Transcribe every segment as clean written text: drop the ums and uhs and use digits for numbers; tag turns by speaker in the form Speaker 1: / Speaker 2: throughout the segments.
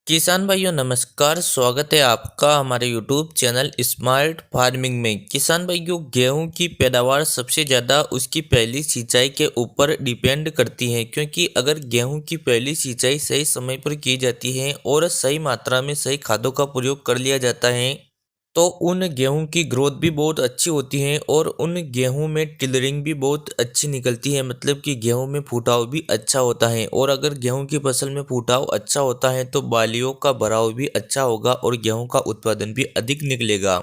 Speaker 1: किसान भाइयों नमस्कार। स्वागत है आपका हमारे यूट्यूब चैनल स्मार्ट फार्मिंग में। किसान भाइयों, गेहूं की पैदावार सबसे ज़्यादा उसकी पहली सिंचाई के ऊपर डिपेंड करती है, क्योंकि अगर गेहूं की पहली सिंचाई सही समय पर की जाती है और सही मात्रा में सही खादों का प्रयोग कर लिया जाता है तो उन गेहूं की ग्रोथ भी बहुत अच्छी होती है और उन गेहूं में टिलरिंग भी बहुत अच्छी निकलती है। मतलब कि गेहूं में फुटाव भी अच्छा होता है, और अगर गेहूं की फसल में फुटाव अच्छा होता है तो बालियों का भराव भी अच्छा होगा और गेहूं का उत्पादन भी अधिक निकलेगा।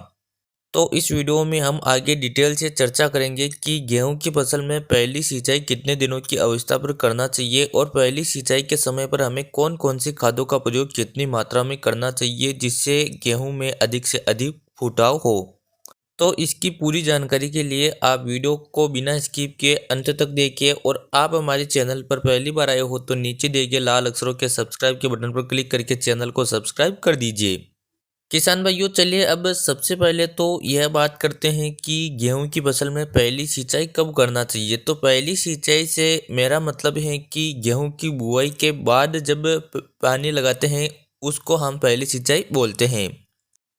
Speaker 1: तो इस वीडियो में हम आगे डिटेल से चर्चा करेंगे कि गेहूं की फसल में पहली सिंचाई कितने दिनों की अवस्था पर करना चाहिए और पहली सिंचाई के समय पर हमें कौन कौन सी खादों का प्रयोग कितनी मात्रा में करना चाहिए जिससे गेहूं में अधिक से अधिक फुटाव हो। तो इसकी पूरी जानकारी के लिए आप वीडियो को बिना स्किप किए अंत तक देखिए, और आप हमारे चैनल पर पहली बार आए हो तो नीचे दिए गए लाल अक्षरों के सब्सक्राइब के बटन पर क्लिक करके चैनल को सब्सक्राइब कर दीजिए। किसान भाइयों, चलिए अब सबसे पहले तो यह बात करते हैं कि गेहूं की फसल में पहली सिंचाई कब करना चाहिए। तो पहली सिंचाई से मेरा मतलब है कि गेहूं की बुआई के बाद जब पानी लगाते हैं उसको हम पहली सिंचाई बोलते हैं।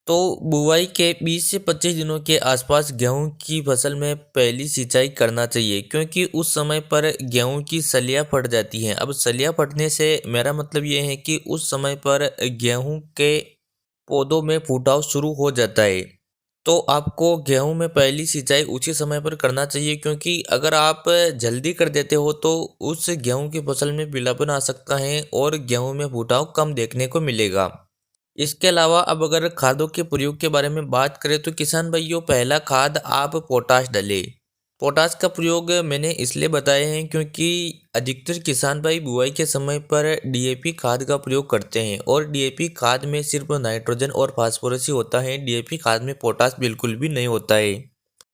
Speaker 1: तो बुआई के 20 से 25 दिनों के आसपास गेहूं की फसल में पहली सिंचाई करना चाहिए, क्योंकि उस समय पर गेहूं की सलियां फट जाती हैं। अब सलियां फटने से मेरा मतलब ये है कि उस समय पर गेहूं के पौधों में फुटाव शुरू हो जाता है। तो आपको गेहूं में पहली सिंचाई उसी समय पर करना चाहिए, क्योंकि अगर आप जल्दी कर देते हो तो उस गेहूं की फसल में पीलापन आ सकता है और गेहूं में फुटाव कम देखने को मिलेगा। इसके अलावा अब अगर खादों के प्रयोग के बारे में बात करें तो किसान भाइयों, पहला खाद आप पोटाश डालें। पोटाश का प्रयोग मैंने इसलिए बताया है क्योंकि अधिकतर किसान भाई बुआई के समय पर डीएपी खाद का प्रयोग करते हैं, और डीएपी खाद में सिर्फ नाइट्रोजन और फास्फोरस ही होता है। डीएपी खाद में पोटाश बिल्कुल भी नहीं होता है।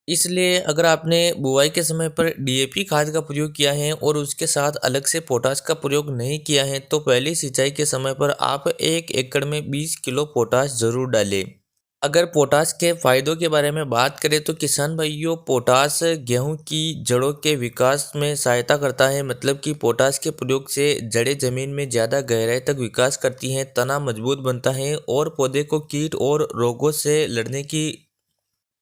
Speaker 1: इसलिए अगर आपने बुआई के समय पर डीएपी खाद का प्रयोग किया है और उसके साथ अलग से पोटाश का प्रयोग नहीं किया है तो पहली सिंचाई के समय पर आप 1 एकड़ में 20 किलो पोटाश जरूर डालें। अगर पोटाश के फायदों के बारे में बात करें तो किसान भाइयों, पोटाश गेहूं की जड़ों के विकास में सहायता करता है। मतलब कि पोटाश के प्रयोग से जड़ें जमीन में ज़्यादा गहराई तक विकास करती हैं, तना मजबूत बनता है और पौधे को कीट और रोगों से लड़ने की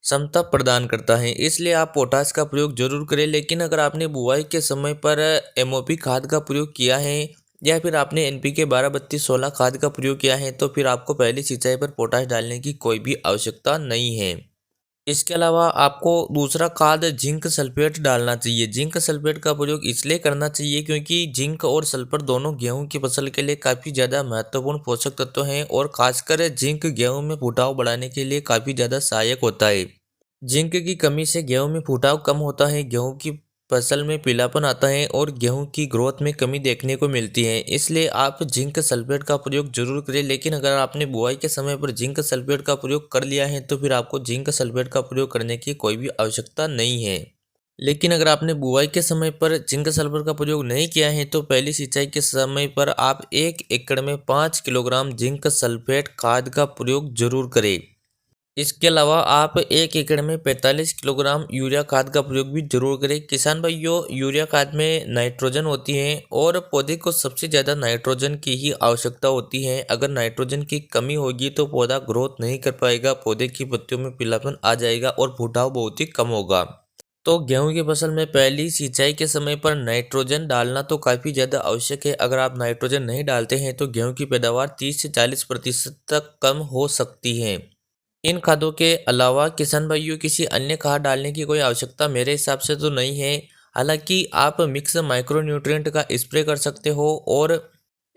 Speaker 1: क्षमता प्रदान करता है। इसलिए आप पोटाश का प्रयोग जरूर करें। लेकिन अगर आपने बुआई के समय पर एमओपी खाद का प्रयोग किया है या फिर आपने एनपीके 12-32-16 खाद का प्रयोग किया है तो फिर आपको पहली सिंचाई पर पोटाश डालने की कोई भी आवश्यकता नहीं है। इसके अलावा आपको दूसरा खाद जिंक सल्फेट डालना चाहिए। जिंक सल्फेट का प्रयोग इसलिए करना चाहिए क्योंकि जिंक और सल्फर दोनों गेहूं की फसल के लिए काफ़ी ज़्यादा महत्वपूर्ण पोषक तत्व हैं, और खासकर जिंक गेहूं में फुटाव बढ़ाने के लिए काफ़ी ज़्यादा सहायक होता है। जिंक की कमी से गेहूं में फुटाव कम होता है, गेहूं की फसल में पीलापन आता है और गेहूं की ग्रोथ में कमी देखने को मिलती है। इसलिए आप जिंक सल्फेट का प्रयोग जरूर करें। लेकिन अगर आपने बुआई के समय पर जिंक सल्फेट का प्रयोग कर लिया है तो फिर आपको जिंक सल्फेट का प्रयोग करने की कोई भी आवश्यकता नहीं है। लेकिन अगर आपने बुआई के समय पर जिंक सल्फर का प्रयोग नहीं किया है तो पहली सिंचाई के समय पर आप 1 एकड़ में 5 किलोग्राम जिंक सल्फेट खाद का प्रयोग जरूर करें। इसके अलावा आप 1 एकड़ में 45 किलोग्राम यूरिया खाद का प्रयोग भी जरूर करें। किसान भाइयों, यूरिया खाद में नाइट्रोजन होती है और पौधे को सबसे ज़्यादा नाइट्रोजन की ही आवश्यकता होती है। अगर नाइट्रोजन की कमी होगी तो पौधा ग्रोथ नहीं कर पाएगा, पौधे की पत्तियों में पीलापन आ जाएगा और फुटाव बहुत ही कम होगा। तो गेहूं की फसल में पहली सिंचाई के समय पर नाइट्रोजन डालना तो काफ़ी ज़्यादा आवश्यक है। अगर आप नाइट्रोजन नहीं डालते हैं तो गेहूं की पैदावार 30 से 40% तक कम हो सकती है। इन खादों के अलावा किसान भाइयों, किसी अन्य खाद डालने की कोई आवश्यकता मेरे हिसाब से तो नहीं है। हालांकि आप मिक्स माइक्रो न्यूट्रिएंट का स्प्रे कर सकते हो और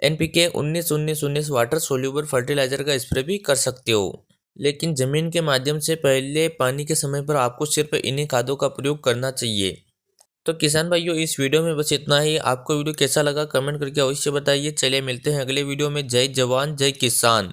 Speaker 1: एनपीके 19-19-19 वाटर सोल्यूबल फर्टिलाइजर का स्प्रे भी कर सकते हो। लेकिन ज़मीन के माध्यम से पहले पानी के समय पर आपको सिर्फ इन्हीं खादों का प्रयोग करना चाहिए। तो किसान भाइयों, इस वीडियो में बस इतना ही। आपको वीडियो कैसा लगा कमेंट करके अवश्य बताइए। चलिए मिलते हैं अगले वीडियो में। जय जवान जय किसान।